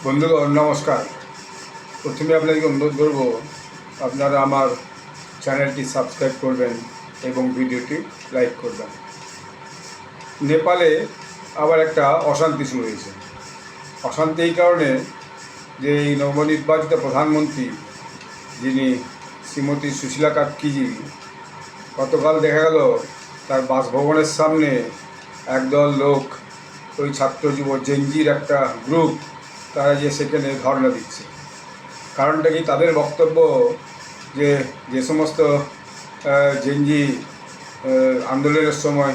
বন্ধুগণ নমস্কার। প্রথমে আপনাদেরকে অনুরোধ করব আপনারা আমার চ্যানেলটি সাবস্ক্রাইব করবেন এবং ভিডিওটি লাইক করবেন। নেপালে আবার একটা অশান্তি শুরু হয়েছে। অশান্তি এই কারণে যে এই নবনির্বাচিত প্রধানমন্ত্রী যিনি শ্রীমতী সুশীলা কাটকিজি, গতকাল দেখা গেল তার বাসভবনের সামনে একদল লোক, ওই ছাত্র যুব জেনজির একটা গ্রুপ, তারা যে সেখানে ধর্ণা দিচ্ছে। কারণটা কি? তাদের বক্তব্য যে যে সমস্ত জেনজি আন্দোলনের সময়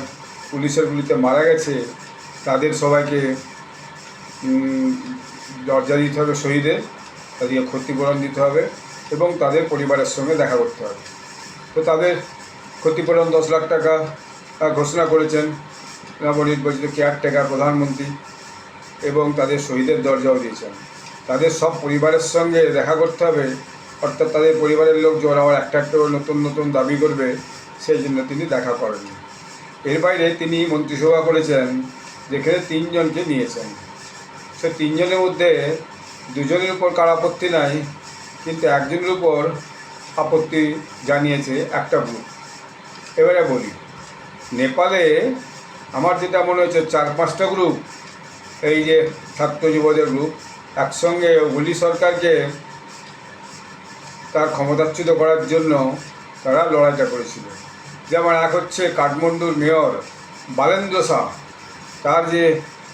পুলিশের গুলিতে মারা গেছে তাদের সবাইকে দরজা দিতে হবে শহীদের, তাদেরকে ক্ষতিপূরণ দিতে হবে এবং তাদের পরিবারের সঙ্গে দেখা করতে হবে। তো তাদের ক্ষতিপূরণ 10 লাখ টাকা ঘোষণা করেছেন নবনির্বাচিত কেয়ারটেকার প্রধানমন্ত্রী, এবং তাদের শহীদের দরজাও দিয়েছেন। তাদের সব পরিবারের সঙ্গে দেখা করতে হবে, অর্থাৎ তাদের পরিবারের লোকজন আবার একটা নতুন নতুন দাবি করবে, সেই জন্য তিনি দেখা করেন। এর বাইরে তিনি মন্ত্রিসভা করেছেন, যেখানে 3 জনকে নিয়েছেন। সে 3 জনের মধ্যে 2 জনের উপর কার আপত্তি নাই, কিন্তু একজনের উপর আপত্তি জানিয়েছে একটা গ্রুপ। এবারে বলি, নেপালে আমার যেটা মনে হচ্ছে 4-5টা গ্রুপ, এই যে ছাত্র যুবদের গ্রুপ, একসঙ্গে ওলি সরকারকে তার ক্ষমতাচ্যুত করার জন্য তারা লড়াইটা করেছিল। যেমন এক হচ্ছে কাঠমান্ডুর মেয়র বালেন্দ্র শাহ, তার যে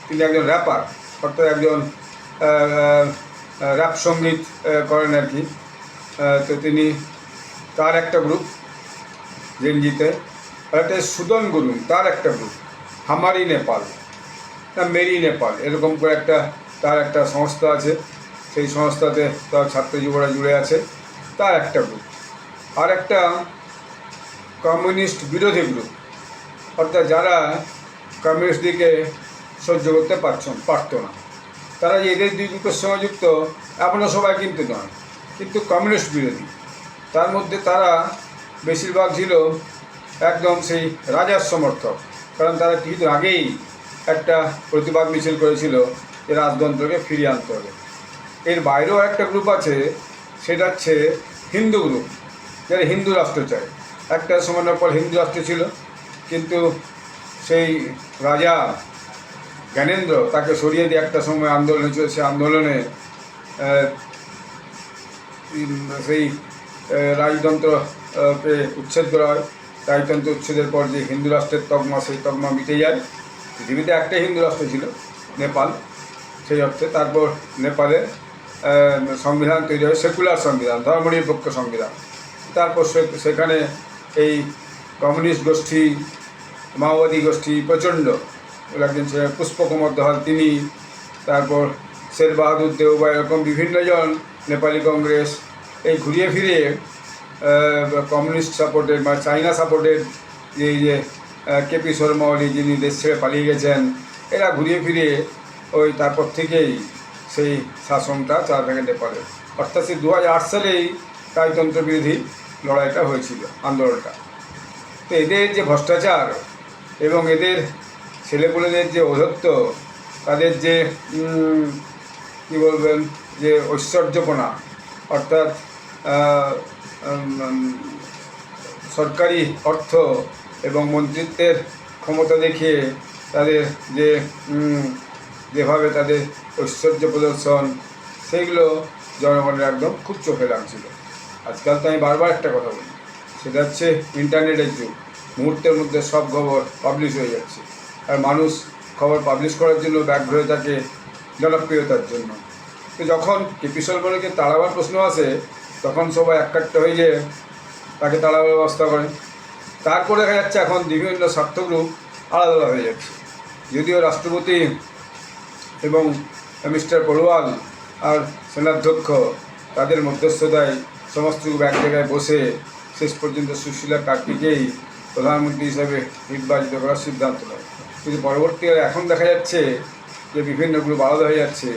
তিনি একজন র্যাপার, অর্থাৎ একজন র্যাপ সঙ্গীত করেন আর কি। তো তিনি, তার একটা গ্রুপ জেনজিতে। আর একটা সুদন গুরুং, তার একটা গ্রুপ হামারি নেপাল না মেরি নেপাল, এরকম করে তার একটা সংস্থা আছে। সেই সংস্থাতে তার ছাত্র যুবরা জুড়ে আছে, তার একটা গ্রুপ। আর একটা কমিউনিস্ট বিরোধী গ্রুপ, অর্থাৎ যারা কমিউনিস্ট দিকে সহ্য করতে পারতো না, তারা যে এদের 2 গ্রুপের সঙ্গে যুক্ত, এখনও সবাই কিন্তু নয়, কিন্তু কমিউনিস্ট বিরোধী। তার মধ্যে তারা বেশিরভাগ ছিল একদম সেই রাজার সমর্থক, কারণ তারা কিছুদিন আগেই একটা প্রতিবাদ মিছিল করেছিল যে রাজতন্ত্রকে ফিরিয়ে আনতে হবে। এর বাইরেও একটা গ্রুপ আছে, সেটা হচ্ছে হিন্দু গ্রুপ, যারা হিন্দু রাষ্ট্র চায়। একটা সময় নেপাল হিন্দু রাষ্ট্র ছিল, কিন্তু সেই রাজা জ্ঞানেন্দ্র তাকে সরিয়ে দিয়ে একটা সময় আন্দোলন হয়েছিল। সেই আন্দোলনে সেই রাজতন্ত্রকে উচ্ছেদ করা হয়। রাজতন্ত্র উচ্ছেদের পর যে হিন্দু রাষ্ট্রের তকমা, সেই তকমা মিটে যায়। পৃথিবীতে একটাই হিন্দু রাষ্ট্র ছিল, নেপাল, সেই অর্থে। তারপর নেপালের সংবিধান তৈরি হয়, সেকুলার সংবিধান, ধর্মনিরপেক্ষ সংবিধান। তারপর সেখানে এই কমিউনিস্ট গোষ্ঠী, মাওবাদী গোষ্ঠী প্রচণ্ড, একজন পুষ্পকুমার দহাল তিনি, তারপর শের বাহাদুর দেওবা, এরকম বিভিন্নজন, নেপালি কংগ্রেস, এই ঘুরিয়ে ফিরে কমিউনিস্ট সাপোর্টেড বা চাইনা সাপোর্টেড যে কেপি শর্মা ওলি, যিনি দেশ ছেড়ে পালিয়ে গেছেন, এরা ঘুরিয়ে ফিরে ওই তারপর থেকেই সেই শাসনটা চালাতে থাকে নেপালে। অর্থাৎ সেই 2008 সালেই রাজতন্ত্র বিরোধী লড়াইটা হয়েছিল, আন্দোলনটা। তো এদের যে ভ্রষ্টাচার এবং এদের ছেলেপুলেদের যে ঔদ্ধত্য, তাদের যে কী বলবেন, যে ঐশ্বর্যপনা, অর্থাৎ সরকারি অর্থ এবং মন্ত্রিত্বের ক্ষমতা দেখিয়ে তাদের যেভাবে তাদের ঐশ্বর্য প্রদর্শন, সেইগুলো জনগণের একদম খুব চোখে লাগছিল। আজকাল তো আমি বারবার একটা কথা বলি, সেটা হচ্ছে ইন্টারনেটের যুগ। মুহূর্তের মধ্যে সব খবর পাবলিশ হয়ে যাচ্ছে, আর মানুষ খবর পাবলিশ করার জন্য ব্যগ্র হয়ে থাকে, জনপ্রিয়তার জন্য। তো যখন কেপি শর্মাকে তাড়াবার প্রশ্ন আসে, তখন সবাই একটা হয়ে যে তাকে তাড়াবার ব্যবস্থা করে। তারপরে দেখা যাচ্ছে এখন বিভিন্ন স্বার্থ গ্রুপ আলাদা আলাদা হয়ে যাচ্ছে। যদিও রাষ্ট্রপতি এবং মিস্টার পড়োয়াল আর সেনাধ্যক্ষ, তাদের মধ্যস্থতায় সমস্ত গ্রুপ এক জায়গায় বসে শেষ পর্যন্ত সুশীলা কার্তিকেই প্রধানমন্ত্রী হিসাবে নির্বাচিত করার সিদ্ধান্ত নেয়। কিন্তু পরবর্তীকালে এখন দেখা যাচ্ছে যে বিভিন্ন গ্রুপ আলাদা হয়ে যাচ্ছে।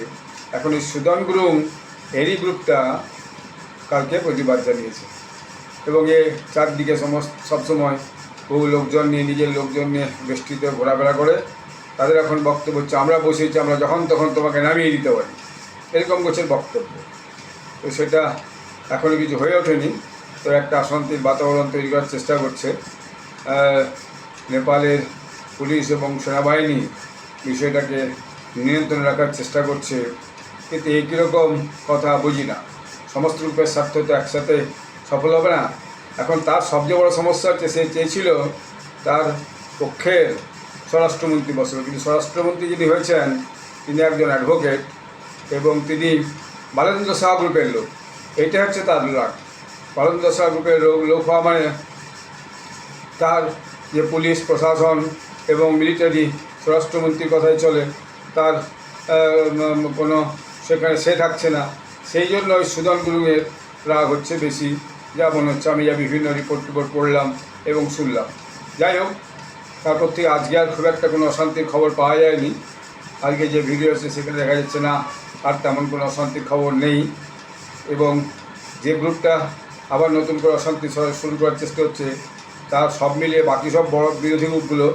এখন এই সুদন গুরুং, এরই গ্রুপটা কালকে প্রতিবাদ জানিয়েছে, এবং এ চারদিকে সবসময় বহু লোকজন নিয়ে, নিজের লোকজন নিয়ে বেষ্টিত ঘোরাফেরা করে। তাদের এখন বক্তব্য হচ্ছে, আমরা বসেছি, আমরা যখন তখন তোমাকে নামিয়ে দিতে পারি। এরকম গোছের বক্তব্য। তো সেটা এখনও কিছু হয়ে ওঠেনি। তো একটা অশান্তির বাতাবরণ তৈরি করার চেষ্টা করছে নেপালের পুলিশ এবং সেনাবাহিনী, বিষয়টাকে নিয়ন্ত্রণে রাখার চেষ্টা করছে। কিন্তু এই কীরকম কথা বুঝি না। সমস্ত গ্রুপের স্বার্থ তো একসাথে সফল হবে না। এখন তার সবচেয়ে বড় সমস্যা হচ্ছে, সে চেয়েছিল তার পক্ষের স্বরাষ্ট্রমন্ত্রী বসবে, কিন্তু স্বরাষ্ট্রমন্ত্রী যিনি হয়েছেন তিনি একজন অ্যাডভোকেট এবং তিনি বালেন্দ্র শাহ গ্রুপের লোক। এইটা হচ্ছে তার লাভ। বালেন্দ্র শাহ গ্রুপের লোক হওয়া মানে তার যে পুলিশ প্রশাসন এবং মিলিটারি স্বরাষ্ট্রমন্ত্রীর কথাই চলে, তার কোনো সেখানে সে থাকছে না। সেই জন্য ওই সুদন গুরুংয়ের রাগ হচ্ছে বেশি, যা মনে হচ্ছে। আমি যা বিভিন্ন রিপোর্ট পড়লাম এবং শুনলাম। যাই হোক, তারপর থেকে আজকে আর খুব একটা কোনো অশান্তির খবর পাওয়া যায়নি। আজকে যে ভিডিও আছে সেখানে দেখা যাচ্ছে না আর তেমন কোনো অশান্তির খবর নেই। এবং যে গ্রুপটা আবার নতুন করে অশান্তি শুরু করার চেষ্টা হচ্ছে, তার সব মিলিয়ে বাকি সব বড় বিরোধী গ্রুপগুলো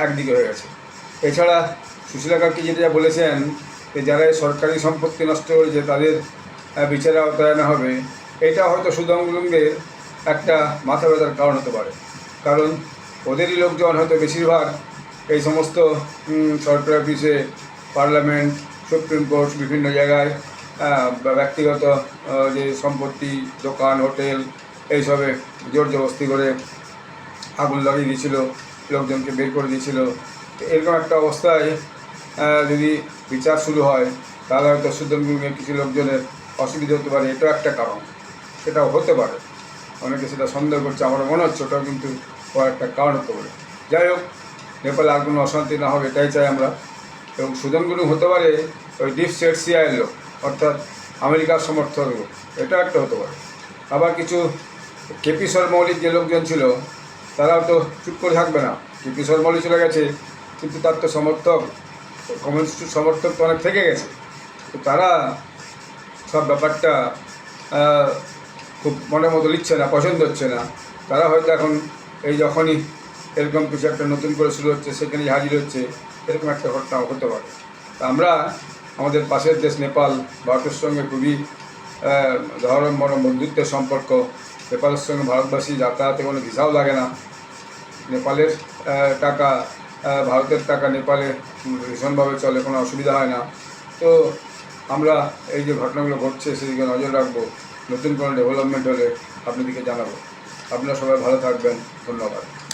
একদিকে হয়ে গেছে। এছাড়া সুশীলা কাকি যেটা বলেছেন যে যারা সরকারি সম্পত্তি নষ্ট করেছে তাদের বিচারের আওতায় আনা হবে, এটা হয়তো সুদন গুরুংদের একটা মাথা ব্যথার কারণ হতে পারে। কারণ ওদেরই লোকজন হয়তো বেশিরভাগ এই সমস্ত সরকারি অফিসে, পার্লামেন্ট, সুপ্রিম কোর্ট, বিভিন্ন জায়গায় ব্যক্তিগত যে সম্পত্তি, দোকান, হোটেল, এইসবে জোর জবস্তি করে আগুন লাগিয়ে দিয়েছিল, লোকজনকে বের করে দিয়েছিল। এরকম একটা অবস্থায় যদি বিচার শুরু হয় তাহলে হয়তো সুদন গুরুংয়ের কিছু লোকজনের অসুবিধা হতে পারে। এটাও একটা কারণ, সেটাও হতে পারে। অনেকে সেটা সন্দেহ করছে, আমার মনে হচ্ছে ওটাও কিন্তু একটা কারণ হতে পারে। যাই হোক, নেপালে আর কোনো অশান্তি না হবে এটাই চাই আমরা। এবং সুদন গুরুং হতে পারে ওই ডিপ স্টেট সিআইয়ের লোক, অর্থাৎ আমেরিকার সমর্থক লোক, এটা একটা হতে পারে। আবার কিছু কেপি শর্মা ওলির যে লোকজন ছিল তারাও তো চুপ করে থাকবে না। কেপি শর্মা ওলি চলে গেছে, কিন্তু তার তো কমিউনিস্ট সমর্থক তো অনেক থেকে গেছে। তো তারা সব ব্যাপারটা খুব মনের মতো লিখছে না, পছন্দ হচ্ছে না। তারা হয়তো এখন এই যখনই এরকম কিছু একটা নতুন করে শুরু হচ্ছে সেখানে হাজির হচ্ছে, এরকম একটা ঘটনা হতে পারে। তা আমরা আমাদের পাশের দেশ নেপাল, ভারতের সঙ্গে খুবই ধরম মরম বন্ধুত্বের সম্পর্ক। নেপালের সঙ্গে ভারতবাসী যাতায়াতে কোনো ভিসাও লাগে না। নেপালের টাকা, ভারতের টাকা নেপালে ভীষণভাবে চলে, কোনো অসুবিধা হয় না। তো আমরা এই যে ঘটনাগুলো ঘটছে সেদিকে নজর রাখবো। নতুন কোনো ডেভেলপমেন্ট হলে আপনাদেরকে জানাবো। আপনারা সবাই ভালো থাকবেন। ধন্যবাদ।